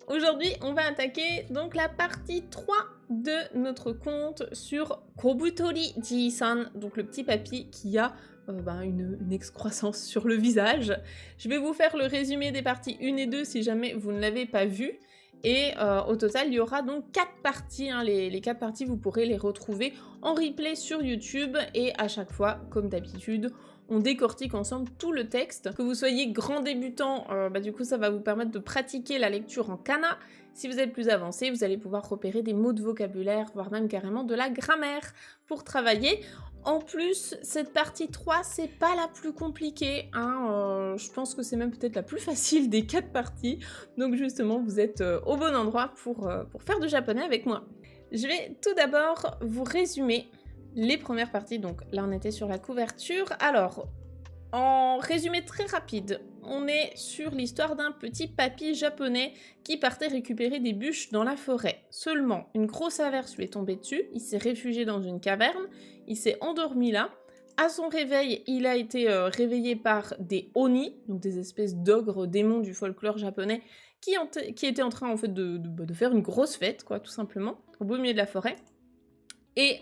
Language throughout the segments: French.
Aujourd'hui, on va attaquer donc la partie 3 de notre conte sur Kobutori Ji-san, donc le petit papy qui a une excroissance sur le visage. Je vais vous faire le résumé des parties 1 et 2 si jamais vous ne l'avez pas vu. Et au total, il y aura donc 4 parties. Les 4 parties, vous pourrez les retrouver en replay sur YouTube. Et à chaque fois, comme d'habitude, on décortique ensemble tout le texte. Que vous soyez grand débutant, du coup, ça va vous permettre de pratiquer la lecture en kana. Si vous êtes plus avancé, vous allez pouvoir repérer des mots de vocabulaire, voire même carrément de la grammaire pour travailler. En plus, cette partie 3, c'est pas la plus compliquée, je pense que c'est même peut-être la plus facile des 4 parties, donc justement, vous êtes au bon endroit pour faire du japonais avec moi. Je vais tout d'abord vous résumer les premières parties, donc là on était sur la couverture. Alors, en résumé très rapide, on est sur l'histoire d'un petit papy japonais qui partait récupérer des bûches dans la forêt. Seulement, une grosse averse lui est tombée dessus, il s'est réfugié dans une caverne, il s'est endormi là. À son réveil, il a été réveillé par des oni, donc des espèces d'ogres démons du folklore japonais, qui étaient en train en fait de faire une grosse fête, quoi, tout simplement, au beau milieu de la forêt. Et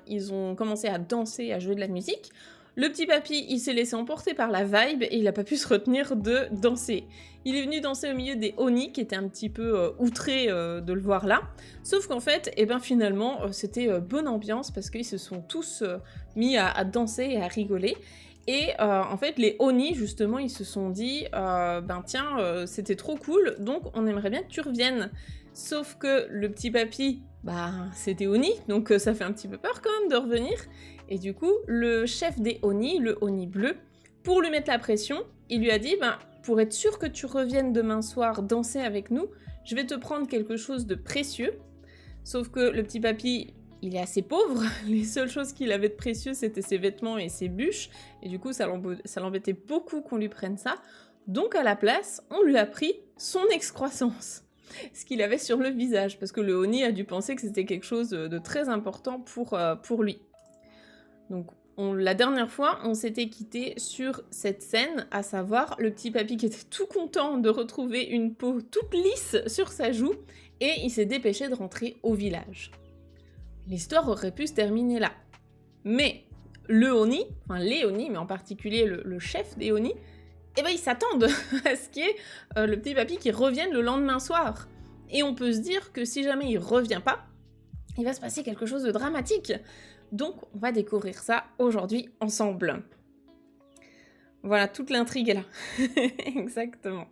ils ont commencé à danser, à jouer de la musique. Le petit papy, il s'est laissé emporter par la vibe et il n'a pas pu se retenir de danser. Il est venu danser au milieu des oni qui étaient un petit peu outrés de le voir là. Sauf qu'en fait, finalement, c'était bonne ambiance parce qu'ils se sont tous mis à danser et à rigoler. Et en fait, les oni, justement, ils se sont dit tiens, c'était trop cool, donc on aimerait bien que tu reviennes. Sauf que le petit papy, c'était oni, donc ça fait un petit peu peur quand même de revenir. Et du coup, le chef des oni, le oni bleu, pour lui mettre la pression, il lui a dit pour être sûr que tu reviennes demain soir danser avec nous, je vais te prendre quelque chose de précieux. Sauf que le petit papy, il est assez pauvre, les seules choses qu'il avait de précieux, c'était ses vêtements et ses bûches, et du coup, ça l'embêtait beaucoup qu'on lui prenne ça. Donc à la place, on lui a pris son excroissance, ce qu'il avait sur le visage, parce que le oni a dû penser que c'était quelque chose de très important pour lui. Donc la dernière fois, on s'était quitté sur cette scène, à savoir le petit papy qui était tout content de retrouver une peau toute lisse sur sa joue, et il s'est dépêché de rentrer au village. L'histoire aurait pu se terminer là. Mais les oni, mais en particulier le chef des oni, ils s'attendent à ce qu'il y ait le petit papy qui revienne le lendemain soir. Et on peut se dire que si jamais il revient pas, il va se passer quelque chose de dramatique. Donc on va découvrir ça aujourd'hui ensemble. Voilà, toute l'intrigue est là. Exactement.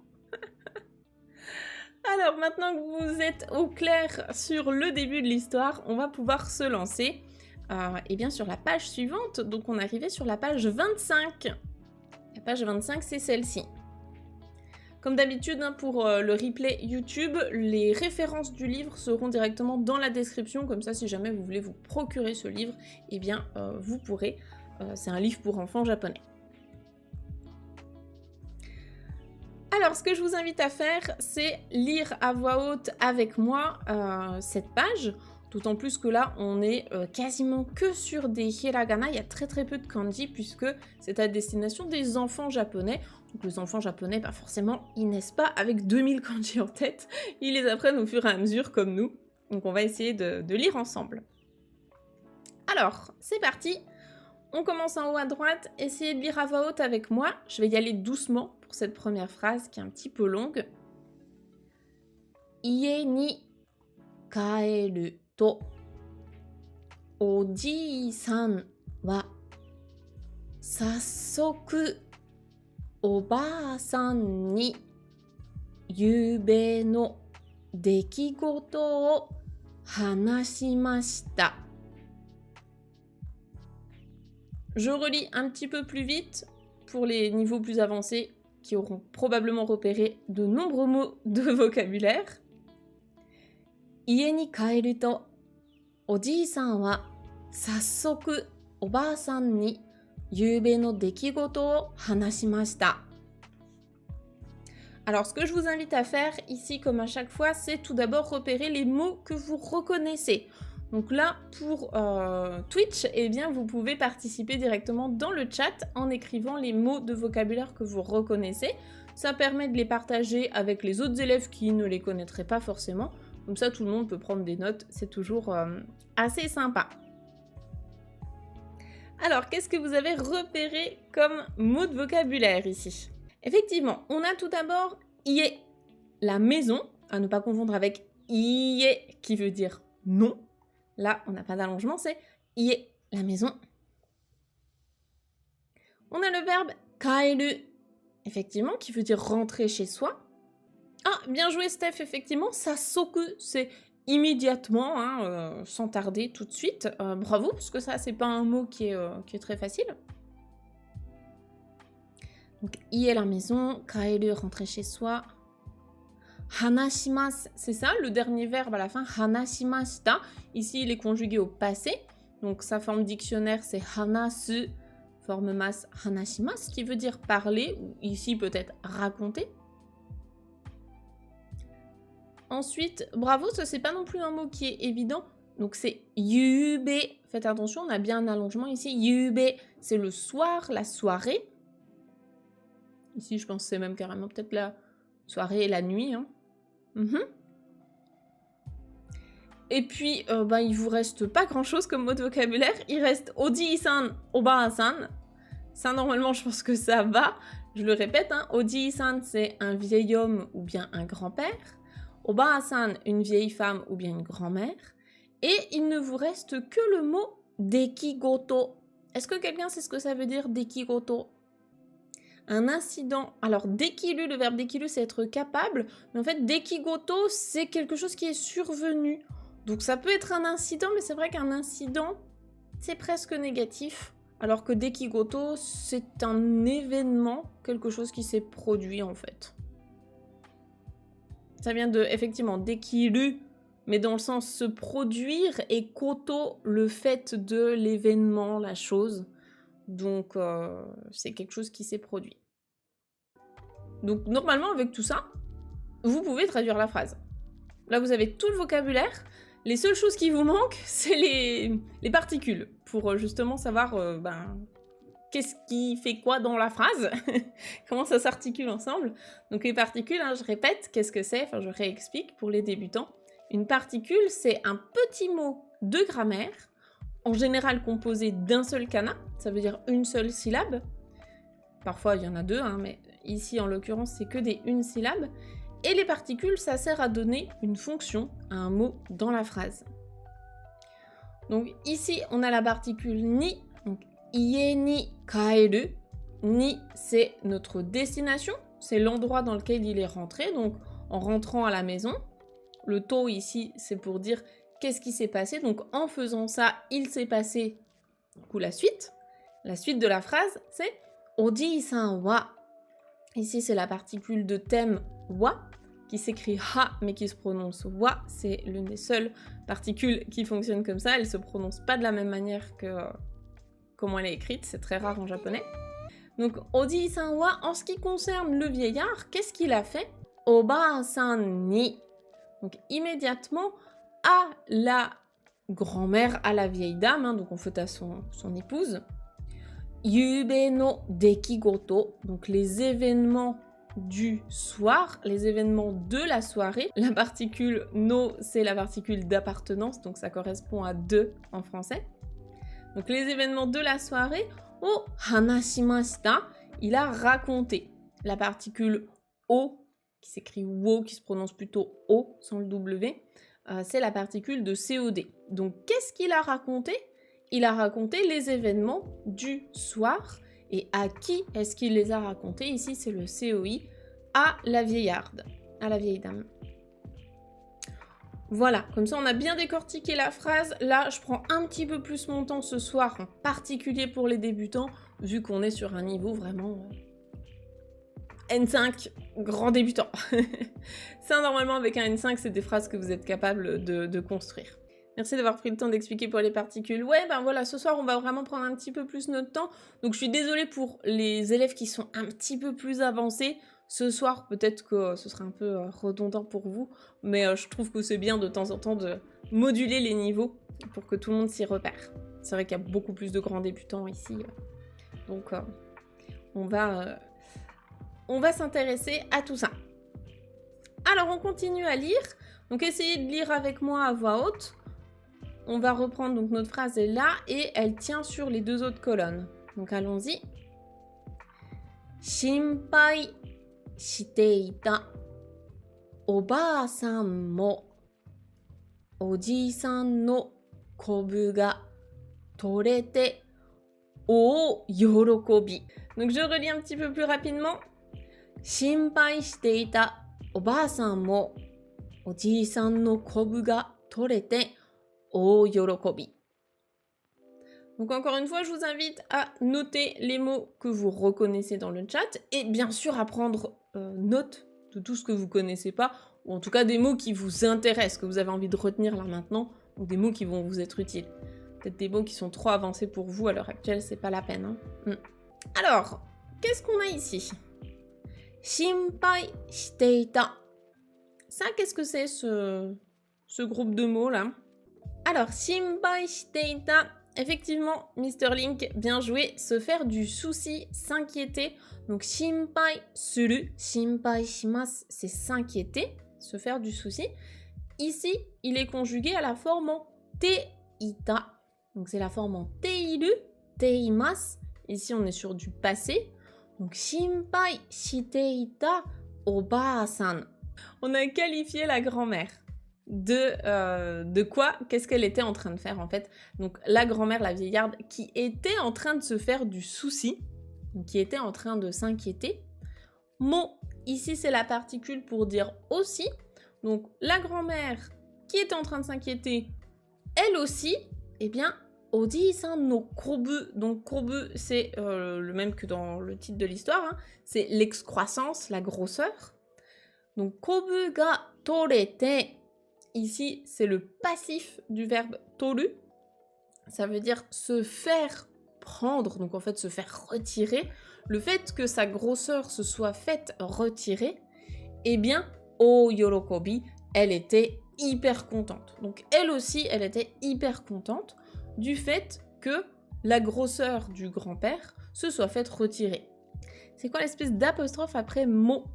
Alors maintenant que vous êtes au clair sur le début de l'histoire, on va pouvoir se lancer sur la page suivante. Donc on est arrivé sur la page 25. La page 25, c'est celle-ci. Comme d'habitude, pour le replay YouTube, les références du livre seront directement dans la description, comme ça si jamais vous voulez vous procurer ce livre, vous pourrez. C'est un livre pour enfants japonais. Alors, ce que je vous invite à faire, c'est lire à voix haute avec moi cette page, d'autant plus que là, on est quasiment que sur des hiragana, il y a très très peu de kanji, puisque c'est à destination des enfants japonais. Donc les enfants japonais, forcément, ils naissent pas avec 2000 kanji en tête, ils les apprennent au fur et à mesure comme nous. Donc on va essayer de lire ensemble. Alors, c'est parti. On commence en haut à droite, essayez de lire à voix haute avec moi. Je vais y aller doucement pour cette première phrase qui est un petit peu longue. Ie ni kaeru to oji-san wa sassoku oba-san ni yube no dekigoto o hanashimashita. Je relis un petit peu plus vite pour les niveaux plus avancés qui auront probablement repéré de nombreux mots de vocabulaire. Ie ni kaeru to oji-san wa sassoku oba-san ni yube no dekigoto o hanashimashita. Alors ce que je vous invite à faire ici comme à chaque fois, c'est tout d'abord repérer les mots que vous reconnaissez. Donc là, pour Twitch, vous pouvez participer directement dans le chat en écrivant les mots de vocabulaire que vous reconnaissez. Ça permet de les partager avec les autres élèves qui ne les connaîtraient pas forcément. Comme ça, tout le monde peut prendre des notes. C'est toujours assez sympa. Alors, qu'est-ce que vous avez repéré comme mot de vocabulaire ici? Effectivement, on a tout d'abord « ié », la maison, à ne pas confondre avec « ié » qui veut dire « non ». Là, on n'a pas d'allongement, c'est « ié », la maison. On a le verbe « kaeru », effectivement, qui veut dire « rentrer chez soi ». Ah, bien joué Steph, effectivement, sasoku, c'est immédiatement, hein, sans tarder, tout de suite. Bravo, parce que ça, c'est pas un mot qui est très facile. Donc, ié la maison, kaeru, rentrer chez soi. Hanashimasu, c'est ça, le dernier verbe à la fin, hanashimashita. Ici, il est conjugué au passé. Donc, sa forme dictionnaire, c'est hanasu, forme masse, hanashimasu, qui veut dire parler, ou ici, peut-être raconter. Ensuite, bravo, ça c'est pas non plus un mot qui est évident. Donc c'est yube. Faites attention, on a bien un allongement ici. Yube, c'est le soir, la soirée. Ici, je pense que c'est même carrément peut-être la soirée et la nuit. Hein. Et puis, il vous reste pas grand-chose comme mot de vocabulaire. Il reste oji-san, oba-san. Ça, normalement, je pense que ça va. Je le répète, hein. Oji-san, c'est un vieil homme ou bien un grand-père. Oba-san, une vieille femme ou bien une grand-mère. Et il ne vous reste que le mot dekigoto. Est-ce que quelqu'un sait ce que ça veut dire, dekigoto? Un incident. Alors, dekiru, le verbe dekiru, c'est être capable. Mais en fait, dekigoto, c'est quelque chose qui est survenu. Donc, ça peut être un incident, mais c'est vrai qu'un incident, c'est presque négatif. Alors que dekigoto, c'est un événement, quelque chose qui s'est produit, en fait. Ça vient de, effectivement, dekiru, mais dans le sens se produire, et koto, le fait de l'événement, la chose. Donc, c'est quelque chose qui s'est produit. Donc, normalement, avec tout ça, vous pouvez traduire la phrase. Là, vous avez tout le vocabulaire. Les seules choses qui vous manquent, c'est les particules, pour justement savoir qu'est-ce qui fait quoi dans la phrase, comment ça s'articule ensemble. Donc les particules, hein, je répète, qu'est-ce que c'est? Enfin, je réexplique pour les débutants. Une particule, c'est un petit mot de grammaire, en général composé d'un seul kana, ça veut dire une seule syllabe. Parfois, il y en a deux, hein, mais ici, en l'occurrence, c'est que des une syllabe. Et les particules, ça sert à donner une fonction à un mot dans la phrase. Donc ici, on a la particule ni, donc ie ni kaeru. Ni, c'est notre destination, c'est l'endroit dans lequel il est rentré, donc en rentrant à la maison. Le to ici, c'est pour dire qu'est-ce qui s'est passé, donc en faisant ça, il s'est passé, du coup, la suite. La suite de la phrase, c'est oji-san wa. Ici, c'est la particule de thème wa, qui s'écrit ha, mais qui se prononce wa. C'est l'une des seules particules qui fonctionne comme ça. Elle se prononce pas de la même manière que comment elle est écrite. C'est très rare en japonais. Donc, oji-san wa, en ce qui concerne le vieillard, qu'est-ce qu'il a fait? Oba-san ni. Donc, immédiatement, à la grand-mère, à la vieille dame, hein, donc on fait à son épouse. Yube no dekigoto, donc les événements du soir, les événements de la soirée. La particule no, c'est la particule d'appartenance, donc ça correspond à de en français. Donc les événements de la soirée, o hanashimashita, il a raconté. La particule o, qui s'écrit wo, qui se prononce plutôt o, sans le w, c'est la particule de COD. Donc qu'est-ce qu'il a raconté? Il a raconté les événements du soir. Et à qui est-ce qu'il les a racontés? Ici, c'est le COI, à la vieillarde, à la vieille dame. Voilà, comme ça, on a bien décortiqué la phrase. Là, je prends un petit peu plus mon temps ce soir, en particulier pour les débutants, vu qu'on est sur un niveau vraiment N5, grand débutant. Ça, normalement, avec un N5, c'est des phrases que vous êtes capable de construire. Merci d'avoir pris le temps d'expliquer pour les particules. Ouais, ben voilà, ce soir, on va vraiment prendre un petit peu plus notre temps. Donc, je suis désolée pour les élèves qui sont un petit peu plus avancés. Ce soir, peut-être que ce sera un peu redondant pour vous, mais je trouve que c'est bien de temps en temps de moduler les niveaux pour que tout le monde s'y repère. C'est vrai qu'il y a beaucoup plus de grands débutants ici. Donc, on va on va s'intéresser à tout ça. Alors, on continue à lire. Donc, essayez de lire avec moi à voix haute. On va reprendre, donc notre phrase est là et elle tient sur les 2 autres colonnes. Donc, allons-y. Shinpai shiteita oba-san mo oji-san no kobu ga torete o yorokobi. Donc, je relis un petit peu plus rapidement. Shinpai shiteita oba-san mo oji-san no kobu ga torete o yorokobi. Donc encore une fois, je vous invite à noter les mots que vous reconnaissez dans le chat et bien sûr à prendre note de tout ce que vous connaissez pas, ou en tout cas des mots qui vous intéressent, que vous avez envie de retenir là maintenant, ou des mots qui vont vous être utiles. Peut-être des mots qui sont trop avancés pour vous à l'heure actuelle, c'est pas la peine. Alors, qu'est-ce qu'on a ici? Shinpai shiteita. Ça, qu'est-ce que c'est ce groupe de mots là? Alors, shinpai shiteita, effectivement, Mr. Link, bien joué, se faire du souci, s'inquiéter. Donc, shinpai suru, shinpai shimasu, c'est s'inquiéter, se faire du souci. Ici, il est conjugué à la forme en teita. Donc, c'est la forme en teiru, teimasu. Ici, on est sur du passé. Donc, shinpai shiteita oba-san. On a qualifié la grand-mère. De quoi? Qu'est-ce qu'elle était en train de faire en fait? Donc la grand-mère, la vieillarde, qui était en train de se faire du souci, qui était en train de s'inquiéter. Mo, ici c'est la particule pour dire aussi. Donc la grand-mère qui était en train de s'inquiéter, elle aussi, eh bien, oji-san no kobu. Donc kobu, c'est le même que dans le titre de l'histoire, hein. C'est l'excroissance, la grosseur. Donc kobu ga torete. Ici, c'est le passif du verbe toru. Ça veut dire se faire prendre, donc en fait se faire retirer. Le fait que sa grosseur se soit faite retirer, eh bien, o yorokobi, elle était hyper contente. Donc elle aussi, elle était hyper contente du fait que la grosseur du grand-père se soit faite retirer. C'est quoi l'espèce d'apostrophe après mo?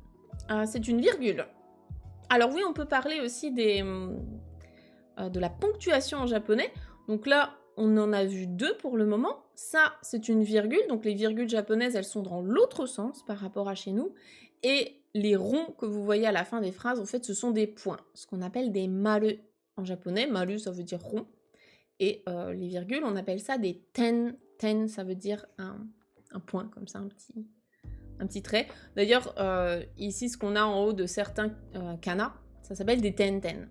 C'est une virgule. Alors oui, on peut parler aussi de la ponctuation en japonais. Donc là, on en a vu 2 pour le moment. Ça, c'est une virgule. Donc les virgules japonaises, elles sont dans l'autre sens par rapport à chez nous. Et les ronds que vous voyez à la fin des phrases, en fait, ce sont des points. Ce qu'on appelle des maru en japonais. Maru, ça veut dire rond. Et les virgules, on appelle ça des ten. Ten, ça veut dire un point, comme ça, un petit trait. D'ailleurs, ici, ce qu'on a en haut de certains kana, ça s'appelle des ten-ten.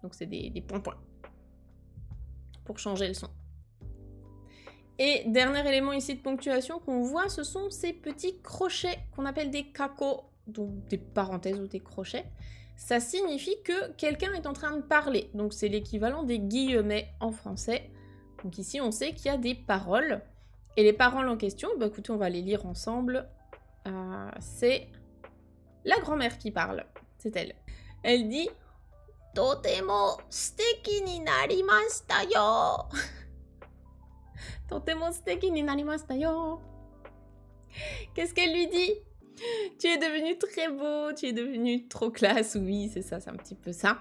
Donc, c'est des points-points. Pour changer le son. Et dernier élément ici de ponctuation qu'on voit, ce sont ces petits crochets qu'on appelle des kako, donc des parenthèses ou des crochets. Ça signifie que quelqu'un est en train de parler. Donc, c'est l'équivalent des guillemets en français. Donc, ici, on sait qu'il y a des paroles. Et les paroles en question, bah, écoutez, on va les lire ensemble. C'est la grand-mère qui parle, c'est elle. Elle dit « Totemo suteki ni narimashita yo !» Totemo suteki ni narimashita yo. Qu'est-ce qu'elle lui dit? Tu es devenu très beau, tu es devenu trop classe. Oui, c'est ça, c'est un petit peu ça.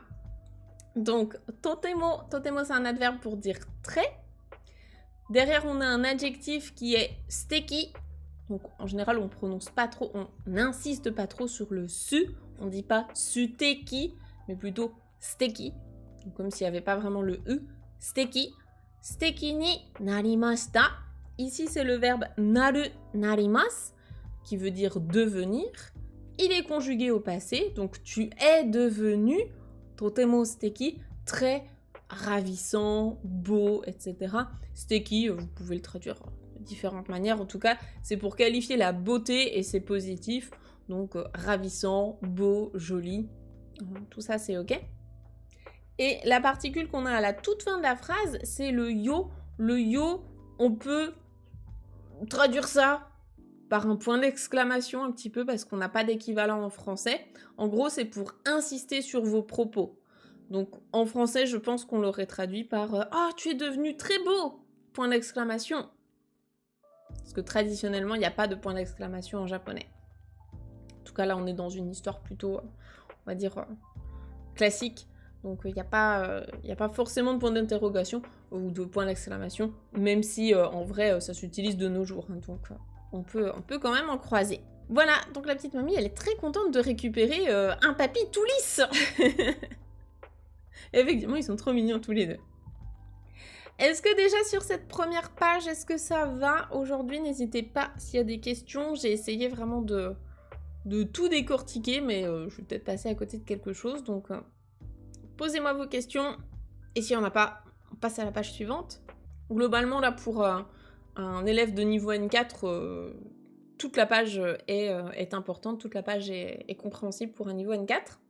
Donc, totemo, c'est un adverbe pour dire très. Derrière, on a un adjectif qui est suteki. Donc, en général, on prononce pas trop, on n'insiste pas trop sur le su. On dit pas suteki, mais plutôt steki. Donc, comme s'il n'y avait pas vraiment le u. Steki. Steki ni narimashita. Ici, c'est le verbe naru narimasu, qui veut dire devenir. Il est conjugué au passé, donc tu es devenu totemo steki, très ravissant, beau, etc. Steki, vous pouvez le traduire de différentes manières. En tout cas, c'est pour qualifier la beauté et c'est positif. Donc, ravissant, beau, joli. Tout ça, c'est OK. Et la particule qu'on a à la toute fin de la phrase, c'est le yo. Le yo, on peut traduire ça par un point d'exclamation un petit peu parce qu'on n'a pas d'équivalent en français. En gros, c'est pour insister sur vos propos. Donc, en français, je pense qu'on l'aurait traduit par « Oh, tu es devenu très beau !» Point d'exclamation. Parce que traditionnellement, il n'y a pas de point d'exclamation en japonais. cas, là, on est dans une histoire plutôt, on va dire, classique. Donc, il n'y a pas forcément de point d'interrogation ou de point d'exclamation, même si, en vrai, ça s'utilise de nos jours. Hein, donc, on peut quand même en croiser. Voilà, donc la petite mamie, elle est très contente de récupérer un papy tout lisse. Effectivement, ils sont trop mignons tous les deux. Est-ce que déjà sur cette première page, est-ce que ça va aujourd'hui? N'hésitez pas s'il y a des questions. J'ai essayé vraiment de tout décortiquer, mais je vais peut-être passer à côté de quelque chose. Donc, posez-moi vos questions. Et s'il n'y en a pas, on passe à la page suivante. Globalement, là, pour un élève de niveau N4, toute la page est importante. Toute la page est compréhensible pour un niveau N4.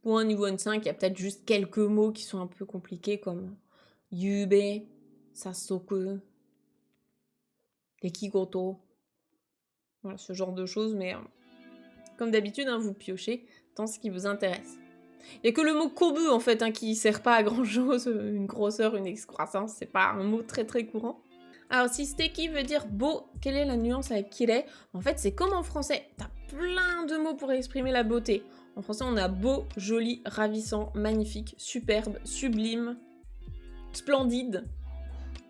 Pour un niveau N5, il y a peut-être juste quelques mots qui sont un peu compliqués, comme Yube, Sasoku, Tekigoto. Voilà, ce genre de choses, mais comme d'habitude, hein, vous piochez dans ce qui vous intéresse. Il n'y a que le mot kobu, en fait, hein, qui sert pas à grand-chose. Une grosseur, une excroissance, c'est pas un mot très très courant. Alors, si steki veut dire beau, quelle est la nuance avec kire? En fait, c'est comme en français. T'as plein de mots pour exprimer la beauté. En français, on a beau, joli, ravissant, magnifique, superbe, sublime, splendide.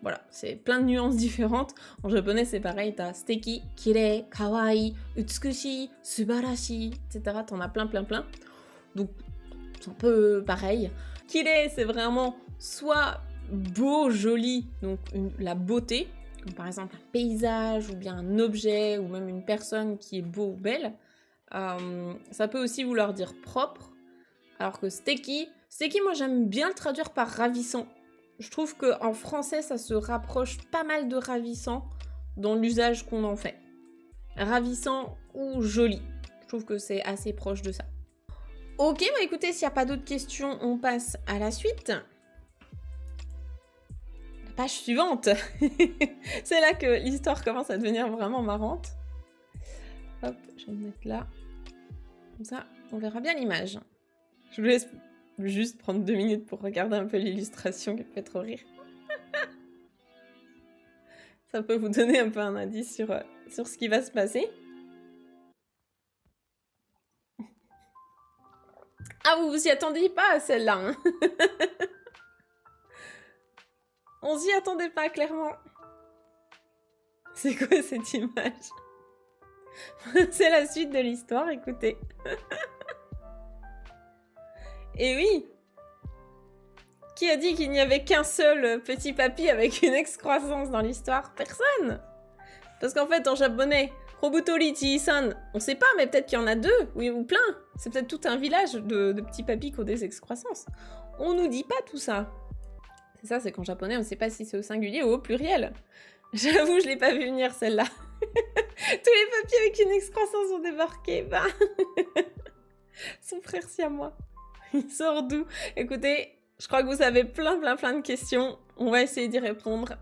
Voilà, c'est plein de nuances différentes. En japonais, c'est pareil, t'as steki, kirei, kawaii, utsukushi, subarashi, etc. T'en as plein. Donc, c'est un peu pareil. Kirei, c'est vraiment soit beau, joli, donc la beauté, comme par exemple un paysage, ou bien un objet, ou même une personne qui est beau ou belle. Ça peut aussi vouloir dire propre, alors que steki, moi j'aime bien le traduire par ravissant. Je trouve qu'en français ça se rapproche pas mal de ravissant dans l'usage qu'on en fait. Ravissant ou joli, je trouve que c'est assez proche de ça. Ok, bah écoutez, s'il n'y a pas d'autres questions, on passe à la suite. La page suivante. C'est là que l'histoire commence à devenir vraiment marrante. Hop, je vais me mettre là. Comme ça, on verra bien l'image. Je vous laisse juste prendre 2 minutes pour regarder un peu l'illustration qui me fait trop rire. Ça peut vous donner un peu un indice sur ce qui va se passer. Ah, vous y attendiez pas à celle-là, hein. On s'y attendait pas, clairement. C'est quoi cette image? C'est la suite de l'histoire, écoutez. Et oui, qui a dit qu'il n'y avait qu'un seul petit papy avec une excroissance dans l'histoire? Personne. Parce qu'en fait, en japonais, Kobutori Ji-san, on sait pas, mais peut-être qu'il y en a 2, oui, ou plein. C'est peut-être tout un village de petits papys qui ont des excroissances. On nous dit pas tout ça. C'est ça, c'est qu'en japonais, on sait pas si c'est au singulier ou au pluriel. J'avoue, je l'ai pas vu venir, celle-là. Tous les papys avec une excroissance ont débarqué. Bah. Son frère siamois. Il sort d'où? Écoutez, je crois que vous avez plein de questions. On va essayer d'y répondre.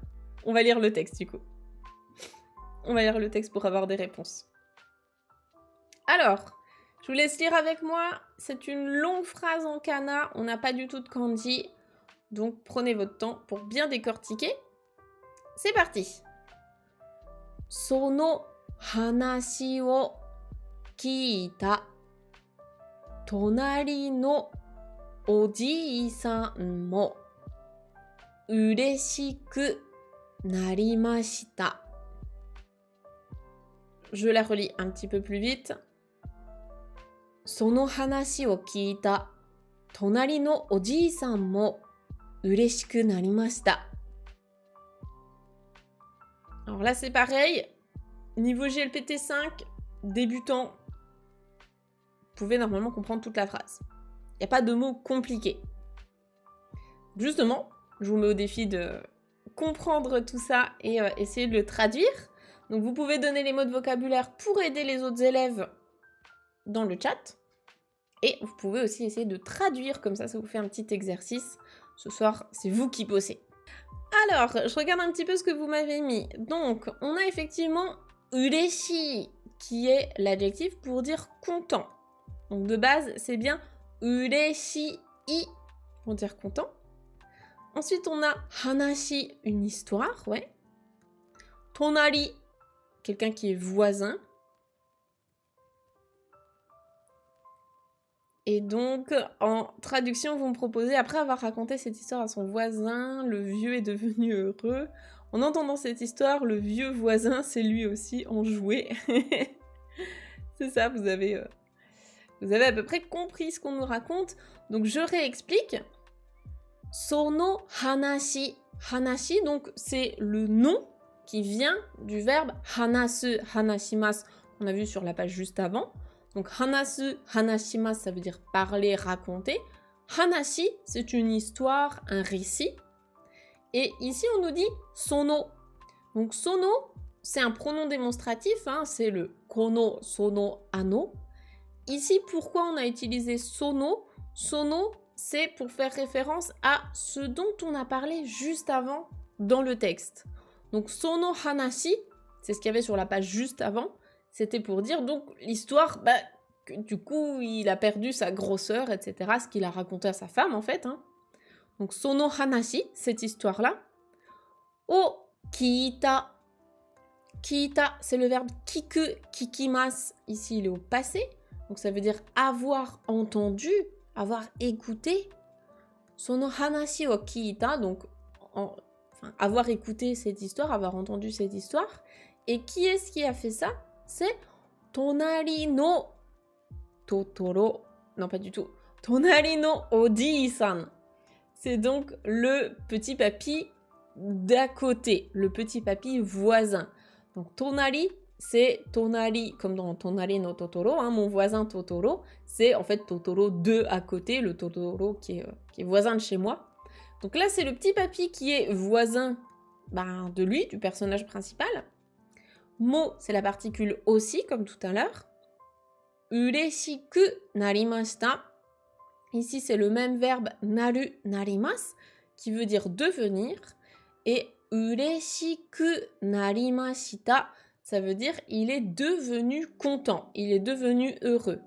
On va lire le texte, du coup. On va lire le texte pour avoir des réponses. Alors, je vous laisse lire avec moi. C'est une longue phrase en kana. On n'a pas du tout de kanji. Donc, prenez votre temps pour bien décortiquer. C'est parti. Sono hanashi wo kiita tonari no oji-san mo ureshiku narimashita. Je la relis un petit peu plus vite. Sono hanashi wo kiita tonari no oji-san mo ureshiku narimashita. Alors là, c'est pareil. Niveau GLPT 5, débutant, vous pouvez normalement comprendre toute la phrase. Il n'y a pas de mots compliqués. Justement, je vous mets au défi de comprendre tout ça et essayer de le traduire. Donc vous pouvez donner les mots de vocabulaire pour aider les autres élèves dans le chat. Et vous pouvez aussi essayer de traduire, comme ça vous fait un petit exercice. Ce soir, c'est vous qui bossez. Alors, je regarde un petit peu ce que vous m'avez mis. Donc, on a effectivement ureshi, qui est l'adjectif pour dire content. Donc, de base, c'est bien ureshi pour dire content. Ensuite, on a hanashi, une histoire, ouais. Tonari, quelqu'un qui est voisin. Et donc, en traduction, vous me proposez, après avoir raconté cette histoire à son voisin, le vieux est devenu heureux. En entendant cette histoire, le vieux voisin s'est lui aussi enjoué. C'est ça, vous avez à peu près compris ce qu'on nous raconte. Donc, je réexplique. Sono hanashi. Hanashi, donc, c'est le nom qui vient du verbe hanasu, hanashimasu, qu'on a vu sur la page juste avant. Donc, hanasu, hanashimasu, ça veut dire parler, raconter. Hanashi, c'est une histoire, un récit. Et ici, on nous dit sono. Donc, sono, c'est un pronom démonstratif, hein, c'est le kono, sono, ano. Ici, pourquoi on a utilisé sono? Sono, c'est pour faire référence à ce dont on a parlé juste avant dans le texte. Donc, sono hanashi, c'est ce qu'il y avait sur la page juste avant. C'était pour dire, donc, l'histoire, que du coup, il a perdu sa grosseur, etc. Ce qu'il a raconté à sa femme, en fait. Hein. Donc, sono hanashi, cette histoire-là. O kiita. Kiita, c'est le verbe kiku, kikimasu. Ici, il est au passé. Donc, ça veut dire avoir entendu, avoir écouté. Sono hanashi o kiita, donc, avoir écouté cette histoire, avoir entendu cette histoire. Et qui est-ce qui a fait ça? C'est Tonari no Totoro. Non, pas du tout. Tonari no Oji-san. C'est donc le petit papy d'à côté, le petit papy voisin. Donc, Tonari, c'est Tonari, comme dans Tonari no Totoro, hein, mon voisin Totoro. C'est en fait Totoro de à côté, le Totoro qui est voisin de chez moi. Donc là, c'est le petit papy qui est voisin de lui, du personnage principal. Mo, c'est la particule aussi, comme tout à l'heure. Ureshiku narimashita. Ici, c'est le même verbe naru narimasu, qui veut dire devenir. Et ureshiku narimashita, ça veut dire il est devenu content, il est devenu heureux.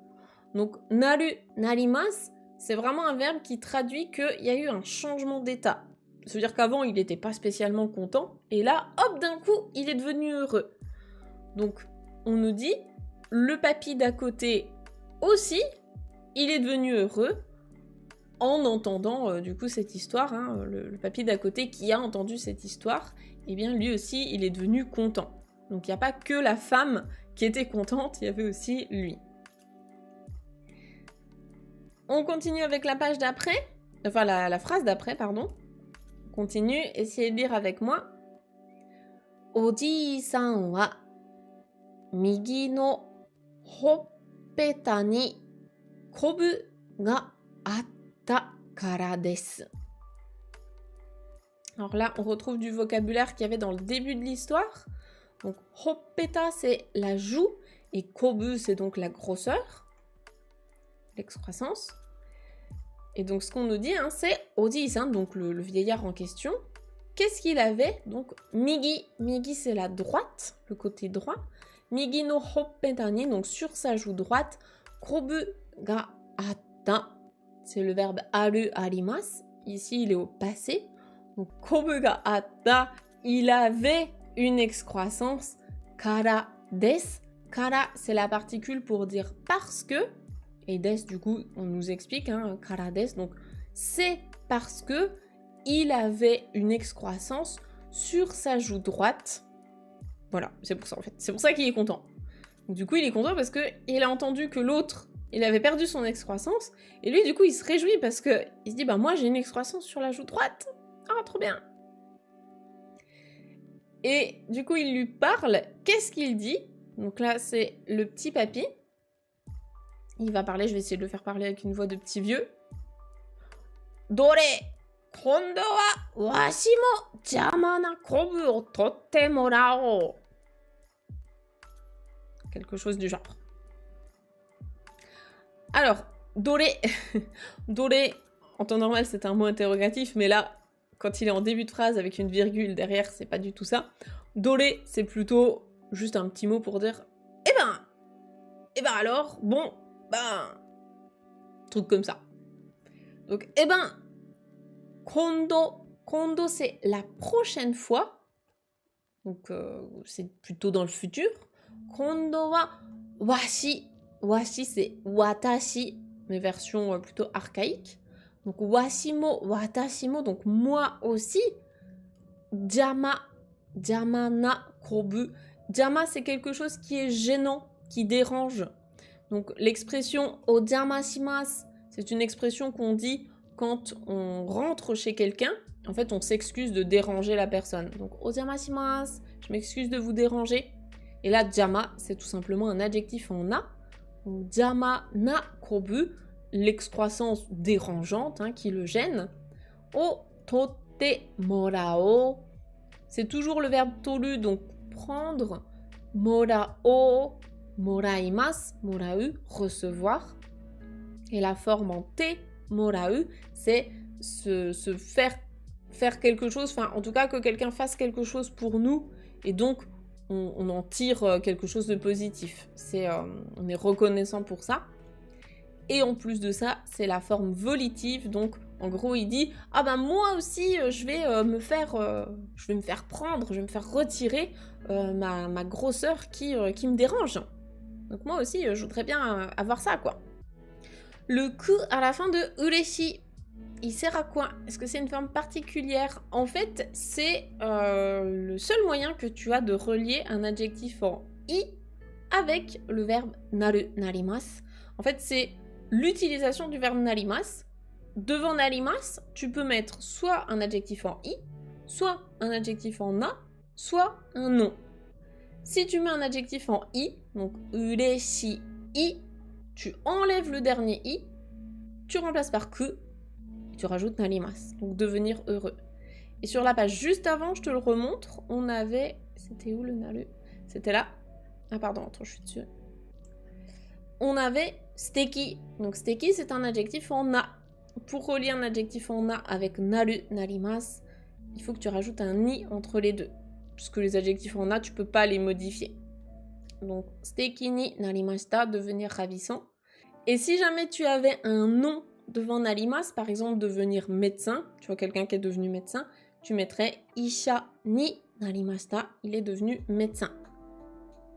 Donc, naru narimasu, c'est vraiment un verbe qui traduit qu'il y a eu un changement d'état. Ça veut dire qu'avant, il n'était pas spécialement content, et là, hop, d'un coup, il est devenu heureux. Donc, on nous dit, le papy d'à côté aussi, il est devenu heureux en entendant, du coup, cette histoire. Hein, le papy d'à côté qui a entendu cette histoire, eh bien, lui aussi, il est devenu content. Donc, il n'y a pas que la femme qui était contente, il y avait aussi lui. On continue avec la page d'après, enfin la phrase d'après, pardon. On continue, essayez de lire avec moi. Oji-san wa migi no hoppeta ni kobu ga atta kara desu. Alors là, on retrouve du vocabulaire qu'il y avait dans le début de l'histoire. Donc, hoppeta, c'est la joue, et kobu, c'est donc la grosseur, l'excroissance. Et donc, ce qu'on nous dit, hein, c'est Oji-san, donc le vieillard en question. Qu'est-ce qu'il avait? Donc, migi. Migi, c'est la droite, le côté droit. Migi no hoppeta ni, donc sur sa joue droite. Kobu ga atta, c'est le verbe aru arimasu. Ici, il est au passé. Donc, kobu ga atta, il avait une excroissance. Kara desu. Kara, c'est la particule pour dire parce que. Et des, du coup, on nous explique, hein, kara desu. Donc, c'est parce que il avait une excroissance sur sa joue droite. Voilà, c'est pour ça en fait. C'est pour ça qu'il est content. Donc, du coup, il est content parce qu'il a entendu que l'autre, il avait perdu son excroissance. Et lui, du coup, il se réjouit parce que il se dit, moi, j'ai une excroissance sur la joue droite. Ah, trop bien. Et du coup, il lui parle. Qu'est-ce qu'il dit? Donc là, c'est le petit papy. Il va parler, je vais essayer de le faire parler avec une voix de petit vieux. Dore, kondo wa washi mo jama na kobu o totte morao. Quelque chose du genre. Alors, dore, dore, en temps normal, c'est un mot interrogatif, mais là, quand il est en début de phrase avec une virgule derrière, c'est pas du tout ça. Dore, c'est plutôt juste un petit mot pour dire eh ben alors, bon, truc comme ça. Donc, kondo, c'est la prochaine fois. Donc, c'est plutôt dans le futur. Kondo wa washi. Washi, c'est watashi. mais version plutôt archaïque. Donc washimo, watashimo, donc moi aussi. Jama, jama na kobu. Jama, c'est quelque chose qui est gênant, qui dérange. Donc l'expression ojama shimasu, c'est une expression qu'on dit quand on rentre chez quelqu'un. En fait, on s'excuse de déranger la personne. Donc ojama shimasu, je m'excuse de vous déranger. Et là, jama, c'est tout simplement un adjectif en na. Jama na kobu, l'excroissance dérangeante, qui le gêne. O totte morao, c'est toujours le verbe toru, donc prendre. Morao, moraimasu, morau, recevoir. Et la forme en te, morau, c'est se faire quelque chose, enfin en tout cas que quelqu'un fasse quelque chose pour nous, et donc on en tire quelque chose de positif. On est reconnaissant pour ça. Et en plus de ça, c'est la forme volitive, donc en gros il dit « Ah ben moi aussi je vais me faire prendre, je vais me faire retirer ma grosseur qui me dérange. Donc moi aussi je voudrais bien avoir ça quoi. » Le ku à la fin de ureshi, il sert à quoi? Est-ce que c'est une forme particulière? En fait, c'est le seul moyen que tu as de relier un adjectif en i avec le verbe naru, narimasu. En fait, c'est l'utilisation du verbe narimasu. Devant narimasu, tu peux mettre soit un adjectif en i, soit un adjectif en na, soit un nom. Si tu mets un adjectif en i, donc ureshi i, tu enlèves le dernier i, tu remplaces par ku, tu rajoutes narimasu, donc devenir heureux. Et sur la page juste avant, je te le remontre, on avait... C'était où le naru? C'était là. Ah pardon, attends, je suis dessus. On avait steki. Donc steki, c'est un adjectif en na. Pour relier un adjectif en na avec naru, narimasu, il faut que tu rajoutes un i entre les deux. Puisque les adjectifs en na, tu peux pas les modifier. Donc steki ni narimashita, devenir ravissant. Et si jamais tu avais un nom devant narimasu, par exemple devenir médecin, tu vois quelqu'un qui est devenu médecin, tu mettrais isha ni narimashita, il est devenu médecin.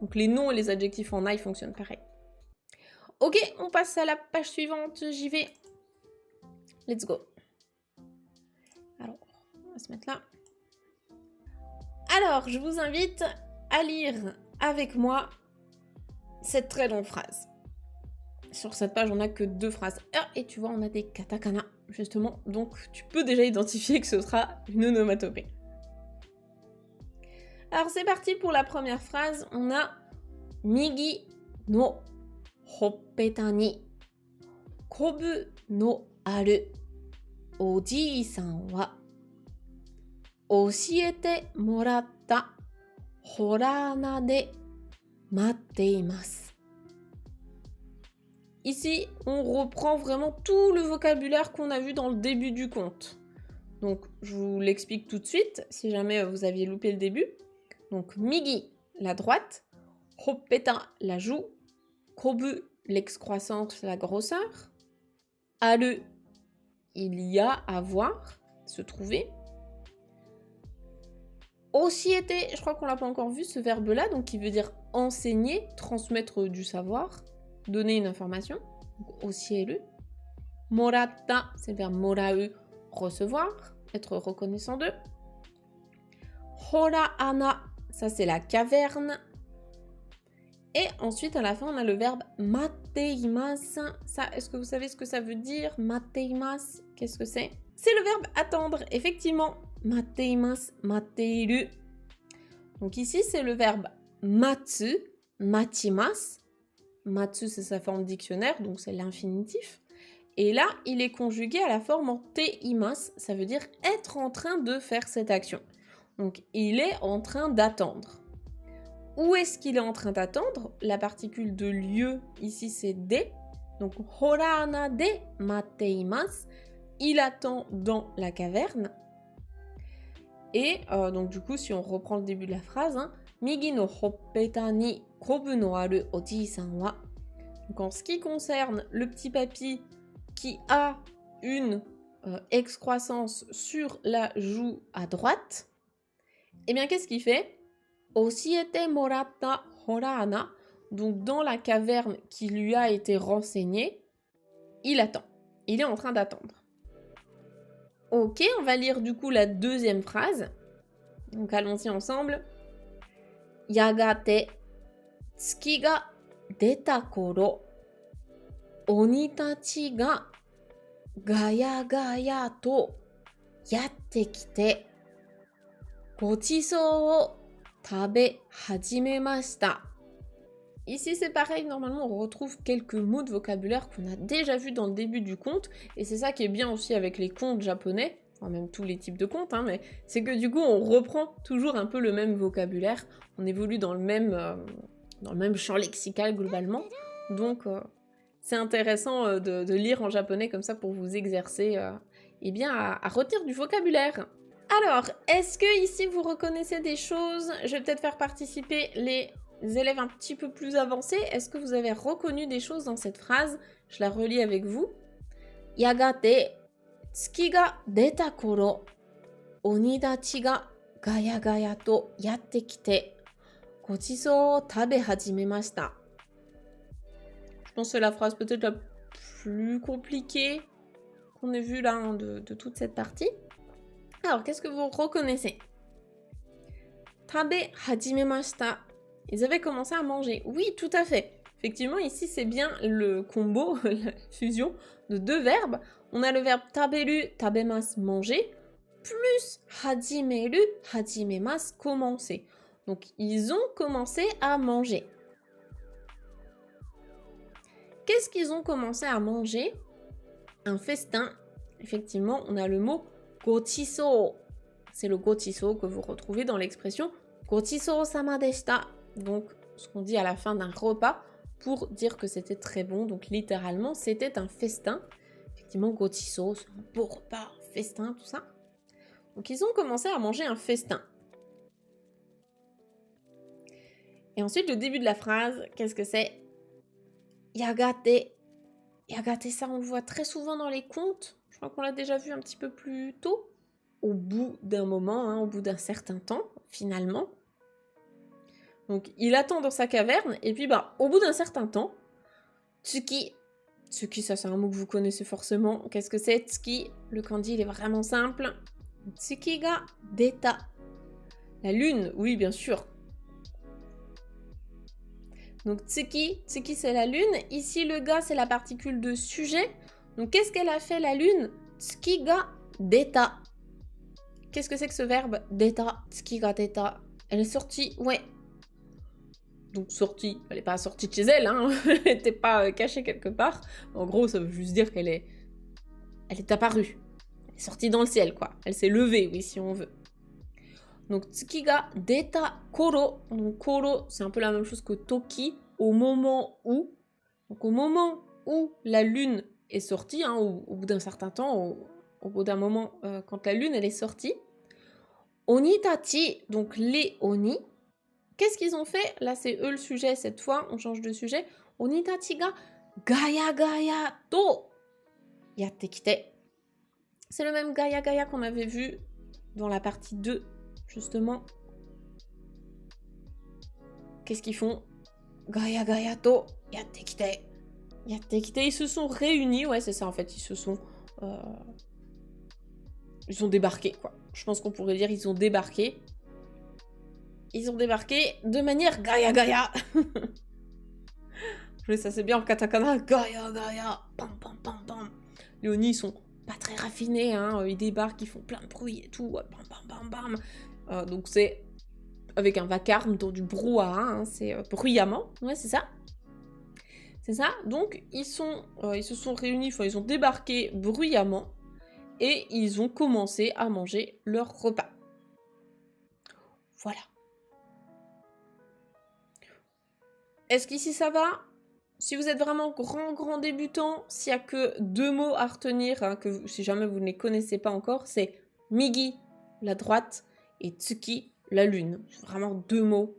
Donc les noms et les adjectifs en na, ils fonctionnent pareil. Ok, on passe à la page suivante, j'y vais. Let's go. Alors, on va se mettre là. Alors, je vous invite à lire avec moi cette très longue phrase. Sur cette page, on n'a que 2 phrases. Ah, et tu vois, on a des katakana, justement. Donc, tu peux déjà identifier que ce sera une onomatopée. Alors, c'est parti pour la première phrase. On a Migi no hoppeta ni kobu no aru oji-san wa oshiete moratta horana de matte imasu. Ici, on reprend vraiment tout le vocabulaire qu'on a vu dans le début du conte. Donc, je vous l'explique tout de suite, si jamais vous aviez loupé le début. Donc, migi, la droite, hoppeta, la joue, kobu, l'excroissance, la grosseur, aru, il y a, avoir, se trouver. Oshiete, je crois qu'on l'a pas encore vu, ce verbe-là, donc qui veut dire enseigner, transmettre du savoir, donner une information, donc oshiéru. Moratta, c'est le verbe morau, recevoir, être reconnaissant d'eux. Hora ana, ça c'est la caverne. Et ensuite, à la fin, on a le verbe matteimasu. Ça, est-ce que vous savez ce que ça veut dire? Matteimasu, qu'est-ce que c'est? C'est le verbe attendre, effectivement. Matteimasu, matteiru. Donc ici, c'est le verbe matsu, machimasu. Matsu, c'est sa forme dictionnaire, donc c'est l'infinitif. Et là, il est conjugué à la forme en teimasu, ça veut dire être en train de faire cette action. Donc, il est en train d'attendre. Où est-ce qu'il est en train d'attendre? La particule de lieu, ici, c'est de. Donc, horana de matteimasu. Il attend dans la caverne. Et donc, du coup, si on reprend le début de la phrase, Migi no hoppeta ni kobu no aru oji-san wa. Donc, en ce qui concerne le petit papy qui a une excroissance sur la joue à droite, eh bien, qu'est-ce qu'il fait? Oshiete moratta horana. Donc, dans la caverne qui lui a été renseignée, il attend. Il est en train d'attendre. Ok, on va lire du coup la deuxième phrase. Donc allons-y ensemble. Yagate, tsuki ga deta koro, oni tachi ga gaya gaya to yatte kite, gochiso o tabe hajimemashita. Ici c'est pareil, normalement on retrouve quelques mots de vocabulaire qu'on a déjà vus dans le début du conte, et c'est ça qui est bien aussi avec les contes japonais, enfin même tous les types de contes, hein, mais c'est que du coup on reprend toujours un peu le même vocabulaire, on évolue dans le même champ lexical globalement, donc c'est intéressant de lire en japonais comme ça pour vous exercer à retenir du vocabulaire. Alors, est-ce que ici vous reconnaissez des choses? Je vais peut-être faire participer les élèves un petit peu plus avancés. Est-ce que vous avez reconnu des choses dans cette phrase? Je la relis avec vous. Yagate, tsuki ga deta koro, onidachi ga gaya gaya to yatte kite, gochiso o tabe hajimemashita. Je pense que c'est la phrase peut-être la plus compliquée qu'on ait vue là hein, de toute cette partie. Alors, qu'est-ce que vous reconnaissez? Tabe hajimemashita. Ils avaient commencé à manger. Oui, tout à fait. Effectivement, ici, c'est bien le combo, la fusion de deux verbes. On a le verbe taberu, tabemasu, manger, plus hajimeru, hajimemasu, commencer. Donc, ils ont commencé à manger. Qu'est-ce qu'ils ont commencé à manger? Un festin. Effectivement, on a le mot gochiso. C'est le gochiso que vous retrouvez dans l'expression gochiso sama deshita. Donc, ce qu'on dit à la fin d'un repas pour dire que c'était très bon. Donc, littéralement, c'était un festin. Effectivement, gochiso, c'est un beau repas, festin, tout ça. Donc, ils ont commencé à manger un festin. Et ensuite, le début de la phrase, qu'est-ce que c'est? Yagate. Yagate, ça, on le voit très souvent dans les contes. Je crois qu'on l'a déjà vu un petit peu plus tôt. Au bout d'un moment, hein, au bout d'un certain temps, finalement. Donc, il attend dans sa caverne, et puis, au bout d'un certain temps, Tsuki. Tsuki, ça, c'est un mot que vous connaissez forcément. Qu'est-ce que c'est, Tsuki? Le kanji, il est vraiment simple. Tsuki ga deta. La lune, oui, bien sûr. Donc, Tsuki, Tsuki, c'est la lune. Ici, le ga, c'est la particule de sujet. Donc, qu'est-ce qu'elle a fait, la lune? Tsuki ga deta. Qu'est-ce que c'est que ce verbe? Deta, tsuki ga deta. Elle est sortie, ouais. Donc sortie, elle n'est pas sortie de chez elle, hein. Elle n'était pas cachée quelque part. En gros, ça veut juste dire qu'elle est apparue. Elle est sortie dans le ciel, quoi. Elle s'est levée, oui, si on veut. Donc tsuki ga deta koro. Donc koro, c'est un peu la même chose que toki, au moment où. Donc au moment où la lune est sortie, hein, au bout d'un certain temps, au bout d'un moment, quand la lune elle est sortie. Oni tachi, donc les oni. Qu'est-ce qu'ils ont fait? Là, c'est eux le sujet cette fois, on change de sujet. Oni tachi ga gaya gaya to yatte kite. C'est le même gaya gaya qu'on avait vu dans la partie 2, justement. Qu'est-ce qu'ils font? Gaya gaya to yatte kite. Yatte kite, ils se sont réunis, ouais, c'est ça en fait, ils ont débarqué, quoi. Je pense qu'on pourrait dire ils ont débarqué. Ils ont débarqué de manière gaya gaya. Oui, ça c'est bien en katakana. Gaya gaya. Pam pam pam pam. Les Oni ils sont pas très raffinés, hein. Ils débarquent, ils font plein de bruit et tout. Bam bam bam bam. Donc c'est avec un vacarme, dans du brouhaha, hein. C'est bruyamment. Ouais, c'est ça. C'est ça. Donc ils se sont réunis, enfin ils ont débarqué bruyamment et ils ont commencé à manger leur repas. Voilà. Est-ce qu'ici ça va? Si vous êtes vraiment grand débutant, s'il n'y a que 2 mots à retenir, hein, si jamais vous ne les connaissez pas encore, c'est Migi, la droite, et Tsuki, la lune. C'est vraiment 2 mots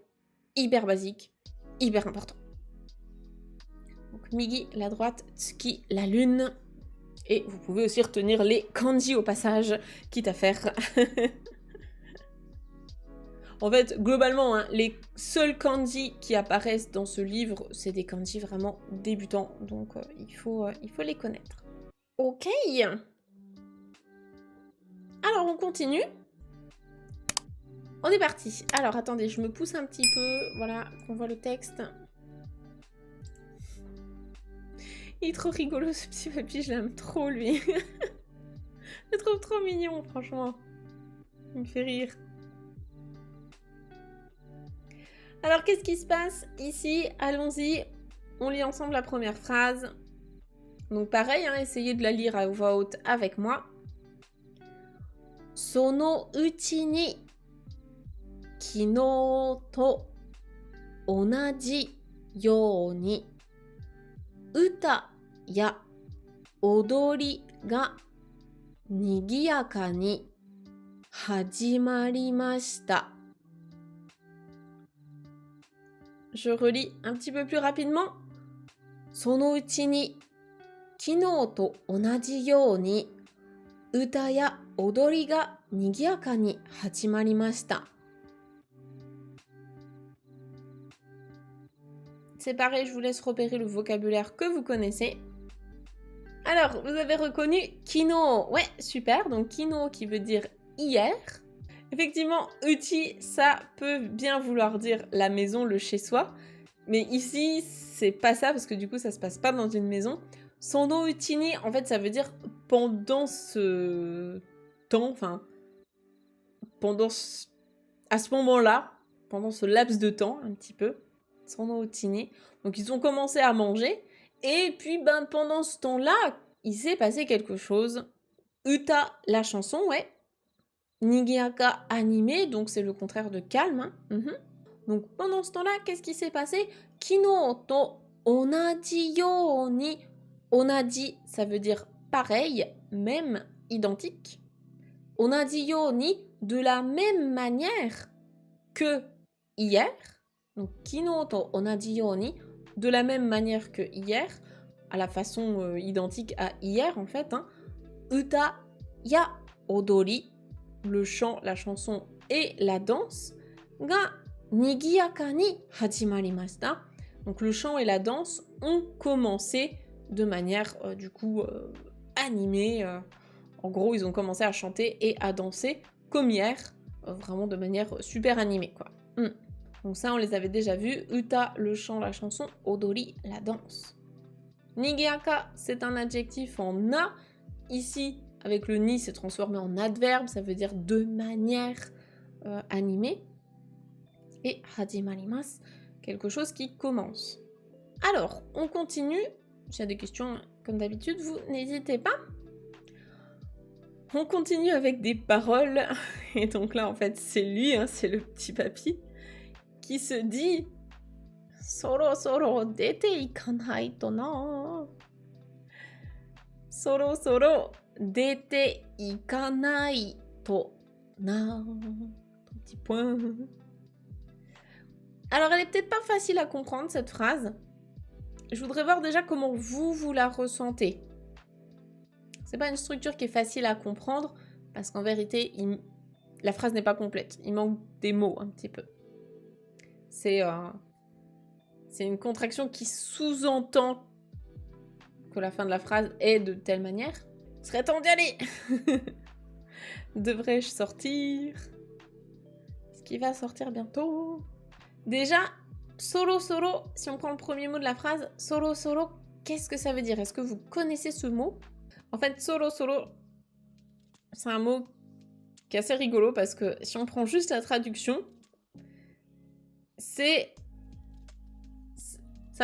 hyper basiques, hyper importants. Donc Migi, la droite, Tsuki, la lune. Et vous pouvez aussi retenir les kanji au passage, quitte à faire... En fait, globalement, hein, les seuls kanji qui apparaissent dans ce livre, c'est des kanji vraiment débutants, donc il faut les connaître. Ok. Alors, on continue. On est parti. Alors, attendez, je me pousse un petit peu, voilà, qu'on voit le texte. Il est trop rigolo, ce petit papy, je l'aime trop, lui. Je le trouve trop mignon, franchement. Il me fait rire. Alors, qu'est-ce qui se passe ici? Allons-y. On lit ensemble la première phrase. Donc, pareil, hein, essayez de la lire à voix haute avec moi. Sono uchi ni kino to onaji you ni uta ya odori ga nigiyaka ni hajimarimashita. Je relis un petit peu plus rapidement. Sono uchi ni kino to onaji you ni uta ya odori ga nigiyaka ni hajimarimashita. C'est pareil, je vous laisse repérer le vocabulaire que vous connaissez. Alors, vous avez reconnu kino. Ouais, super. Donc, kino qui veut dire hier. Effectivement, uchi, ça peut bien vouloir dire la maison, le chez-soi. Mais ici, c'est pas ça, parce que du coup, ça se passe pas dans une maison. Sono uchi ni, en fait, ça veut dire pendant ce temps, enfin, à ce moment-là, pendant ce laps de temps, un petit peu. Sono uchi ni. Donc, ils ont commencé à manger. Et puis, ben, pendant ce temps-là, il s'est passé quelque chose. Uta, la chanson, ouais. Nigiyaka, animé, donc c'est le contraire de calme. Hein. Donc, pendant ce temps-là, qu'est-ce qui s'est passé? Kino to onaji you ni. Onaji, ça veut dire pareil, même, identique. Onaji you ni, de la même manière que hier. Donc, kino to onaji you ni, de la même manière que hier, à la façon identique à hier en fait. Hein. Uta ya odori, le chant, la chanson et la danse, ga nigiyaka ni hajimarimashita. Donc le chant et la danse ont commencé de manière du coup animée. En gros, ils ont commencé à chanter et à danser comme hier, vraiment de manière super animée quoi. Donc ça, on les avait déjà vus. Uta, le chant, la chanson. Odori, la danse. Nigiyaka, c'est un adjectif en na. Ici, avec le ni, c'est transformé en adverbe. Ça veut dire de manière animée. Et hajimarimasu, quelque chose qui commence. Alors, on continue. S'il y a des questions, comme d'habitude, vous n'hésitez pas. On continue avec des paroles. Et donc là, en fait, c'est lui, hein, c'est le petit papy, qui se dit Soro soro dete ikanai to na. Soro soro dete ikanai to na. Petit point. Alors, elle est peut-être pas facile à comprendre, cette phrase. Je voudrais voir déjà comment vous la ressentez. C'est pas une structure qui est facile à comprendre, parce qu'en vérité, la phrase n'est pas complète. Il manque des mots, un petit peu. C'est une contraction qui sous-entend que la fin de la phrase est de telle manière. Il serait temps d'y aller. Devrais-je sortir? Est-ce qu'il va sortir bientôt? Déjà, soro soro, si on prend le premier mot de la phrase, soro soro, qu'est-ce que ça veut dire? Est-ce que vous connaissez ce mot? En fait, soro soro, c'est un mot qui est assez rigolo parce que si on prend juste la traduction, ça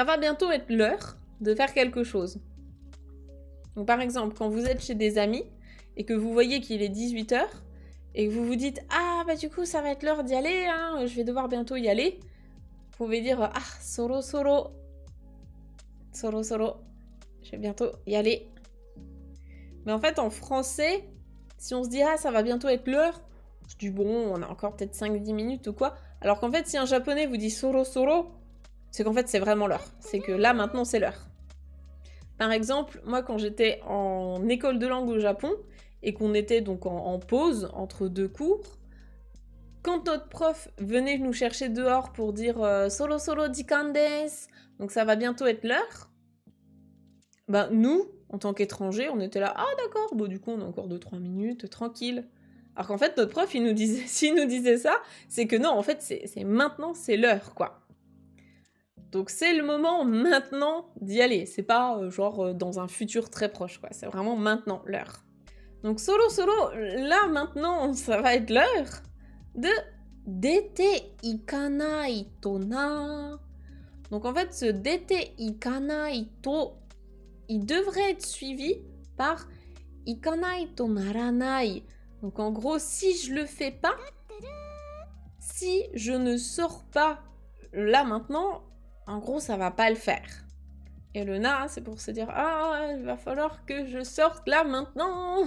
va bientôt être l'heure de faire quelque chose. Donc par exemple, quand vous êtes chez des amis et que vous voyez qu'il est 18h et que vous vous dites « Ah, bah du coup, ça va être l'heure d'y aller, hein, je vais devoir bientôt y aller », vous pouvez dire « Ah, soro soro, soro soro, je vais bientôt y aller ». Mais en fait, en français, si on se dit « Ah, ça va bientôt être l'heure », je dis « Bon, on a encore peut-être 5-10 minutes ou quoi ». Alors qu'en fait, si un japonais vous dit « Soro soro », c'est qu'en fait, c'est vraiment l'heure. C'est que là, maintenant, c'est l'heure. Par exemple, moi, quand j'étais en école de langue au Japon, et qu'on était donc en pause entre deux cours, quand notre prof venait nous chercher dehors pour dire solo solo jikan desu, donc ça va bientôt être l'heure, ben nous, en tant qu'étrangers, on était là, ah d'accord, bon du coup on a encore 2-3 minutes, tranquille. Alors qu'en fait, notre prof, s'il nous disait ça, c'est que non, en fait, c'est maintenant, c'est l'heure, quoi. Donc c'est le moment maintenant d'y aller. C'est pas genre dans un futur très proche, quoi. C'est vraiment maintenant, l'heure. Donc solo solo, là maintenant, ça va être l'heure de dete ikanai to na. Donc en fait, ce dete ikanai to, il devrait être suivi par ikanai to naranai. Donc en gros, si je le fais pas, si je ne sors pas là maintenant, en gros, ça va pas le faire. Et le na, c'est pour se dire, ah, il va falloir que je sorte là maintenant.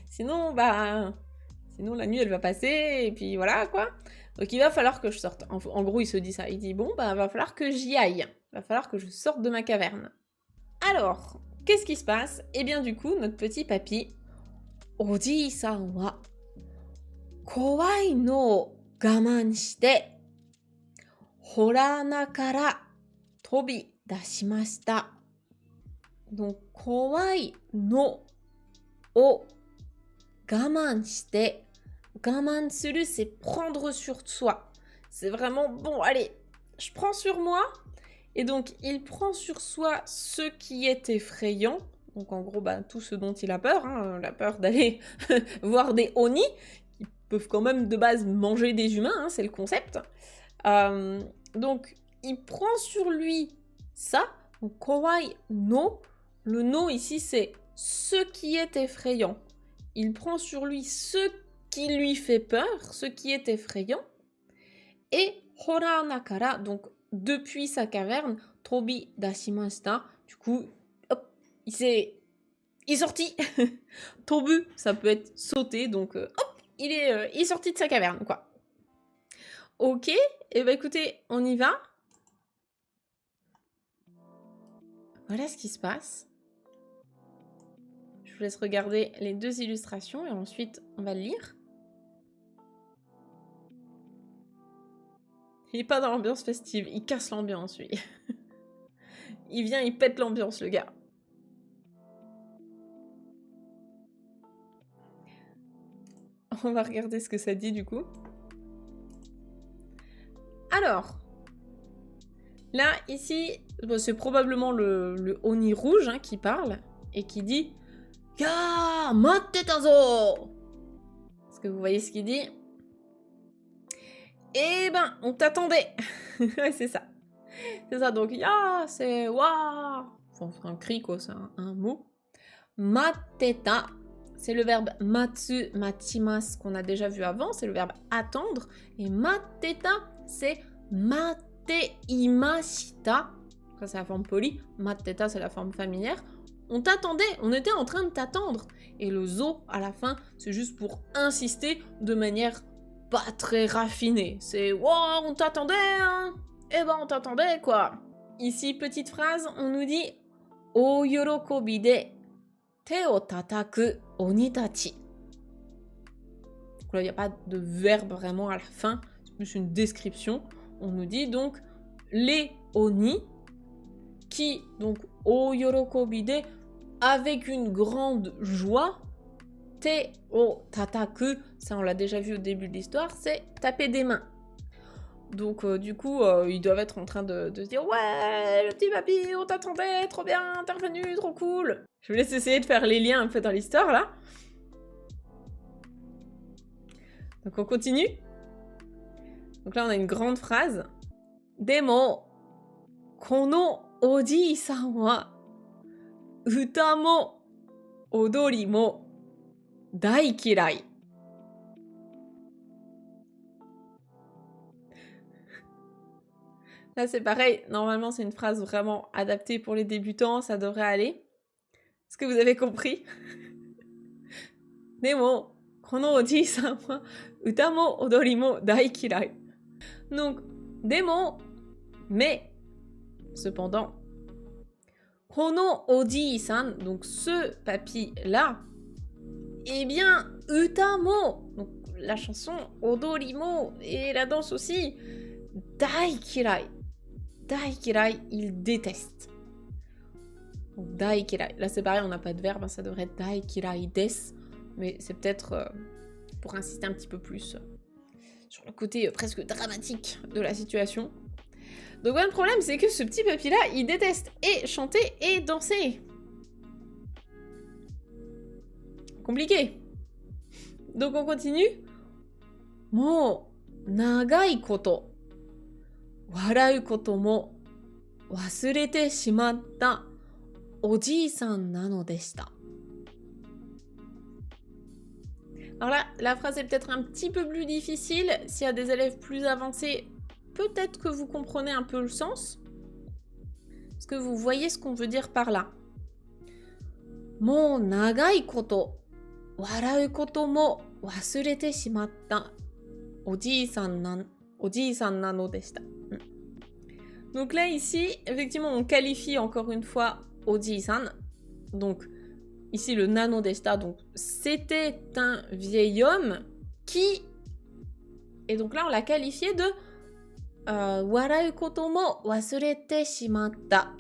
Sinon, sinon la nuit elle va passer et puis voilà quoi. Donc il va falloir que je sorte. En gros, il se dit ça. Il dit bon, va falloir que j'y aille. Va falloir que je sorte de ma caverne. Alors, qu'est-ce qui se passe? Eh bien du coup, notre petit papy, Oji-san wa kowai no gaman shite horana kara tobi dashimashita. Donc, kowai no o gaman shite. Gaman suru, c'est prendre sur soi. C'est vraiment, bon, allez, je prends sur moi. Et donc, il prend sur soi ce qui est effrayant. Donc, en gros, tout ce dont il a peur. Hein, la peur d'aller voir des oni, qui peuvent quand même, de base, manger des humains. Hein, c'est le concept. Donc, il prend sur lui ça. Donc, kowai no. Le no, ici, c'est ce qui est effrayant. Il prend sur lui ce qui lui fait peur, ce qui est effrayant. Et hora nakara, donc depuis sa caverne, tobi dashimashita. Du coup, hop, il est sorti. Tobu, ça peut être sauter, donc hop, il est sorti de sa caverne, quoi. Ok, et écoutez, on y va. Voilà ce qui se passe. Je vous laisse regarder les deux illustrations et ensuite on va le lire. Il est pas dans l'ambiance festive, il casse l'ambiance, lui. Il vient, il pète l'ambiance, le gars. On va regarder ce que ça dit, du coup. Alors, là, ici, c'est probablement le Oni rouge hein, qui parle et qui dit « Ya, matte tazo !» Est-ce que vous voyez ce qu'il dit? Eh ben, on t'attendait. Ouais, c'est ça. C'est ça, donc ya, c'est wa. Enfin, c'est un cri, quoi, c'est un mot. Matteta, c'est le verbe matsu matimas qu'on a déjà vu avant, c'est le verbe attendre. Et matteta, c'est matteimashita. Ça, c'est la forme polie. Matteta, c'est la forme familière. On t'attendait, on était en train de t'attendre. Et le zo, à la fin, c'est juste pour insister de manière pas très raffinée. C'est « Wow, on t'attendait, hein !» Eh ben, on t'attendait, quoi. Ici, petite phrase, on nous dit « O yorokobi de te o tataku onitachi ». Donc là, il n'y a pas de verbe vraiment à la fin, c'est plus une description. On nous dit donc les oni qui, donc, o yorokobi de, avec une grande joie, te o tataku, ça on l'a déjà vu au début de l'histoire, c'est taper des mains. Donc du coup, ils doivent être en train de se dire « Ouais, le petit papy, on t'attendait, trop bien, t'es revenu, trop cool !» Je vous laisse essayer de faire les liens un peu dans l'histoire, là. Donc on continue. Donc là, on a une grande phrase. « Demo, kono oji-san wa, uta mo, odori mo, daikirai. » Là, c'est pareil. Normalement, c'est une phrase vraiment adaptée pour les débutants. Ça devrait aller. Est-ce que vous avez compris? Nemo, kono oji-san wa, uta mo, odori mo, daikirai. Donc, demo, mais, cependant, kono oji-san, donc ce papy-là, eh bien, uta mo, donc la chanson Odorimo et la danse aussi. Dai kirai. Dai kirai, il déteste. Donc, dai kirai. Là, c'est pareil, on n'a pas de verbe, hein, ça devrait être dai kirai des. Mais c'est peut-être pour insister un petit peu plus sur le côté presque dramatique de la situation. Donc, le problème, c'est que ce petit papy-là, il déteste et chanter et danser. Compliqué. Donc, on continue. Mo nagai koto warau koto mo wasurete shimatta oji-san nano deshita. Alors là, la phrase est peut-être un petit peu plus difficile. S'il y a des élèves plus avancés, peut-être que vous comprenez un peu le sens. Est-ce que vous voyez ce qu'on veut dire par là? Mo nagai koto warau koto mo wasurete shimatta oji-san nano deshita. Donc là, ici, effectivement, on qualifie encore une fois oji-san. Donc, ici, le nano deshita, donc c'était un vieil homme qui... Et donc là, on l'a qualifié de warau koto mo wasurete shimatta.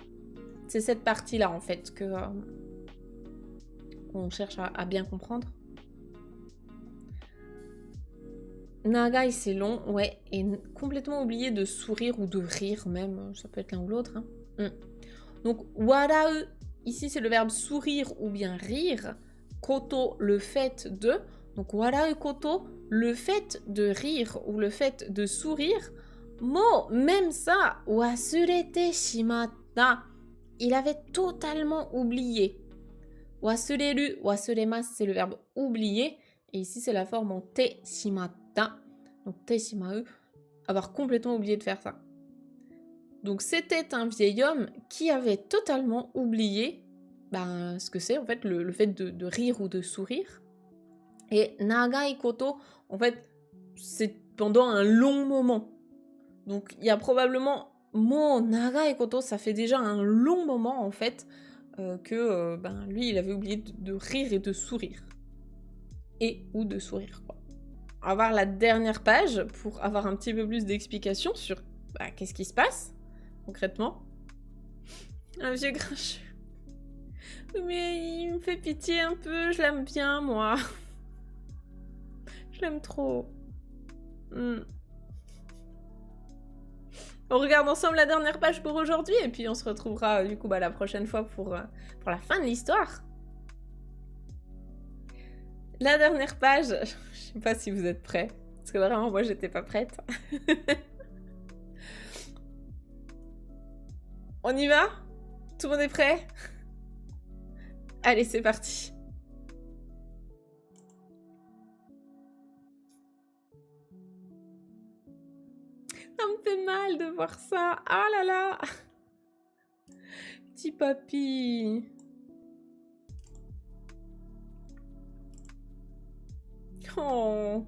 C'est cette partie-là, en fait, que qu'on cherche à bien comprendre. Nagai, c'est long, ouais, et complètement oublié de sourire ou de rire même, ça peut être l'un ou l'autre. Hein. Donc, warau, ici c'est le verbe sourire ou bien rire. Koto, le fait de. Donc, warau koto, le fait de rire ou le fait de sourire. Mo, même ça, wasurete shimatta, il avait totalement oublié. Wasureru, wasuremasu, c'est le verbe oublier. Et ici, c'est la forme en te shimatta. Donc, te shimau, avoir complètement oublié de faire ça. Donc, c'était un vieil homme qui avait totalement oublié ce que c'est, en fait, le fait de rire ou de sourire. Et nagai koto, en fait, c'est pendant un long moment. Donc, il y a probablement mo nagai koto, ça fait déjà un long moment, en fait, que lui, il avait oublié de rire et de sourire. Et ou de sourire, quoi. On va voir la dernière page pour avoir un petit peu plus d'explications sur qu'est-ce qui se passe, concrètement. Un vieux grincheux. Mais il me fait pitié un peu, je l'aime bien, moi. Je l'aime trop. On regarde ensemble la dernière page pour aujourd'hui, et puis on se retrouvera du coup la prochaine fois pour la fin de l'histoire. La dernière page, je sais pas si vous êtes prêts, parce que vraiment moi j'étais pas prête. On y va? Tout le monde est prêt? Allez, c'est parti. Ça me fait mal de voir ça. Ah là là. Petit papy. Oh.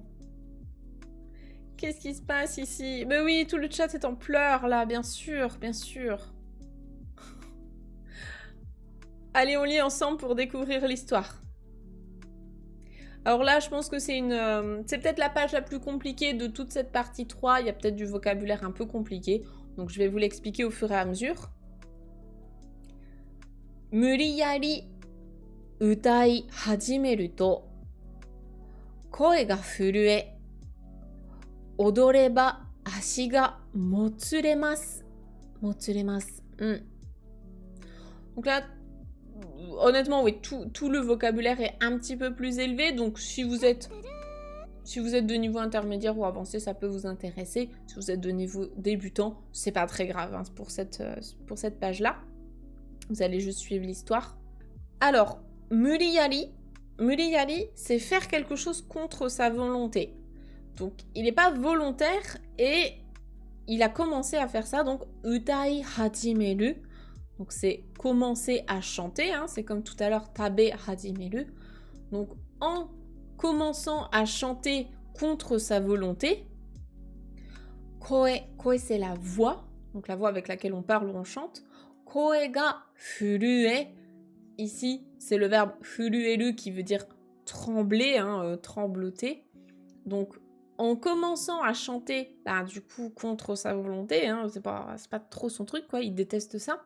Qu'est-ce qui se passe ici? Mais oui, tout le chat est en pleurs là, bien sûr, bien sûr. Allez, on lit ensemble pour découvrir l'histoire. Alors là, je pense que c'est c'est peut-être la page la plus compliquée de toute cette partie 3. Il y a peut-être du vocabulaire un peu compliqué. Donc je vais vous l'expliquer au fur et à mesure. Muriyari utai hajimeru to koe ga furue odoreba ashi ga motsuremasu. Motsuremasu. Donc là, honnêtement, oui, tout le vocabulaire est un petit peu plus élevé. Donc, si vous êtes de niveau intermédiaire ou avancé, ça peut vous intéresser. Si vous êtes de niveau débutant, c'est pas très grave hein, pour cette page-là. Vous allez juste suivre l'histoire. Alors, muriyari, c'est faire quelque chose contre sa volonté. Donc, il n'est pas volontaire et il a commencé à faire ça. Donc, utai hajimeru. Donc, c'est commencer à chanter. Hein, c'est comme tout à l'heure, tabe hajimeru. Donc, en commençant à chanter contre sa volonté, koe, c'est la voix. Donc, la voix avec laquelle on parle ou on chante. Koe ga furue. Ici, c'est le verbe furueru qui veut dire trembler, hein, trembloter. Donc, en commençant à chanter, bah, du coup, contre sa volonté, hein, c'est pas trop son truc, quoi, il déteste ça.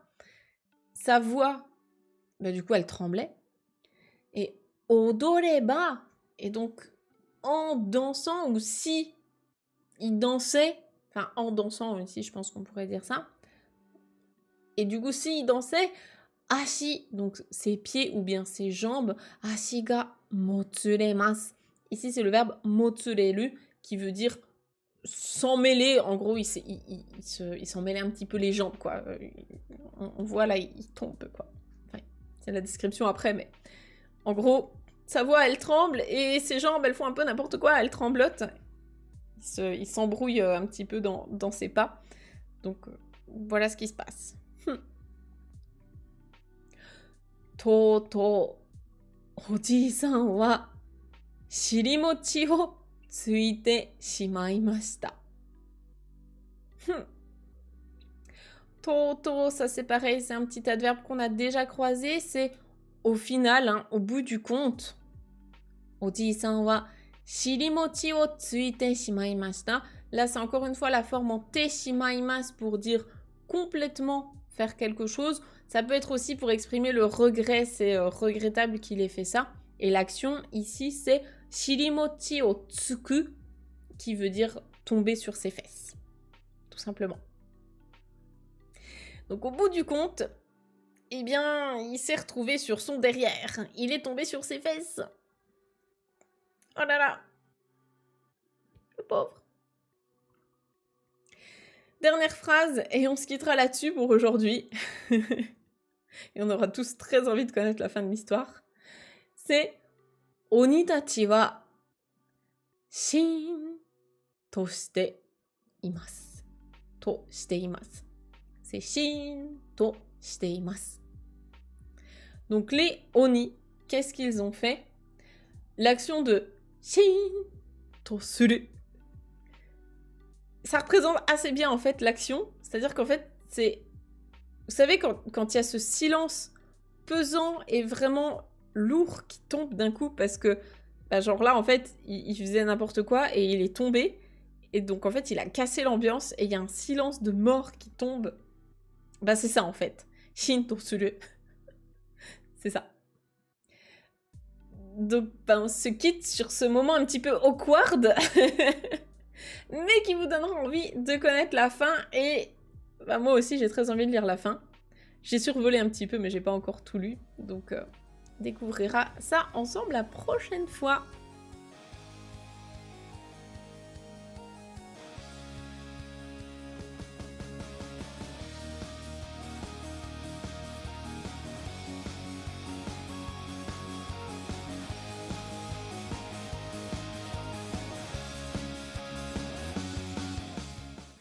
Sa voix, bah, du coup, elle tremblait. Et odoreba, et donc, en dansant, ou si il dansait, enfin, en dansant aussi, je pense qu'on pourrait dire ça. Et du coup, si il dansait, ashi, donc ses pieds ou bien ses jambes, ashi ga motsuremasu. Ici, c'est le verbe motsureru qui veut dire s'emmêler. En gros, il s'en mêlait un petit peu les jambes, quoi. On voit là, il tombe, quoi. Enfin, c'est la description après, mais en gros, sa voix, elle tremble et ses jambes, elles font un peu n'importe quoi, elles tremblotent. Il s'embrouille un petit peu dans ses pas. Donc, voilà ce qui se passe. Toto, Oji-san wa shirimochi o tsuite shimaimashita. Toto, ça c'est pareil, c'est un petit adverbe qu'on a déjà croisé, c'est au final, hein, au bout du compte. Oji-san wa shirimochi o tsuite shimaimashita. Là, c'est encore une fois la forme en te shimaimasu pour dire complètement faire quelque chose. Ça peut être aussi pour exprimer le regret, c'est regrettable qu'il ait fait ça. Et l'action ici, c'est shirimochi o tsuku, qui veut dire tomber sur ses fesses, tout simplement. Donc au bout du compte, eh bien, il s'est retrouvé sur son derrière. Il est tombé sur ses fesses. Oh là là, le pauvre. Dernière phrase, et on se quittera là-dessus pour aujourd'hui. Et on aura tous très envie de connaître la fin de l'histoire. C'est Oni tachi wa shin to shite imasu. To shite imasu. C'est shin to shite imasu. Donc les Oni, qu'est-ce qu'ils ont fait? L'action de shin to suru. Ça représente assez bien en fait l'action. C'est-à-dire qu'en fait, c'est... Vous savez, quand il y a ce silence pesant et vraiment lourd qui tombe d'un coup parce que, bah, genre là, en fait, il faisait n'importe quoi et il est tombé. Et donc, en fait, il a cassé l'ambiance et il y a un silence de mort qui tombe. Bah, c'est ça, en fait. Shin to suru. C'est ça. Donc, bah, on se quitte sur ce moment un petit peu awkward, mais qui vous donnera envie de connaître la fin. Et bah, moi aussi, j'ai très envie de lire la fin. J'ai survolé un petit peu, mais j'ai pas encore tout lu. Donc, on découvrira ça ensemble la prochaine fois.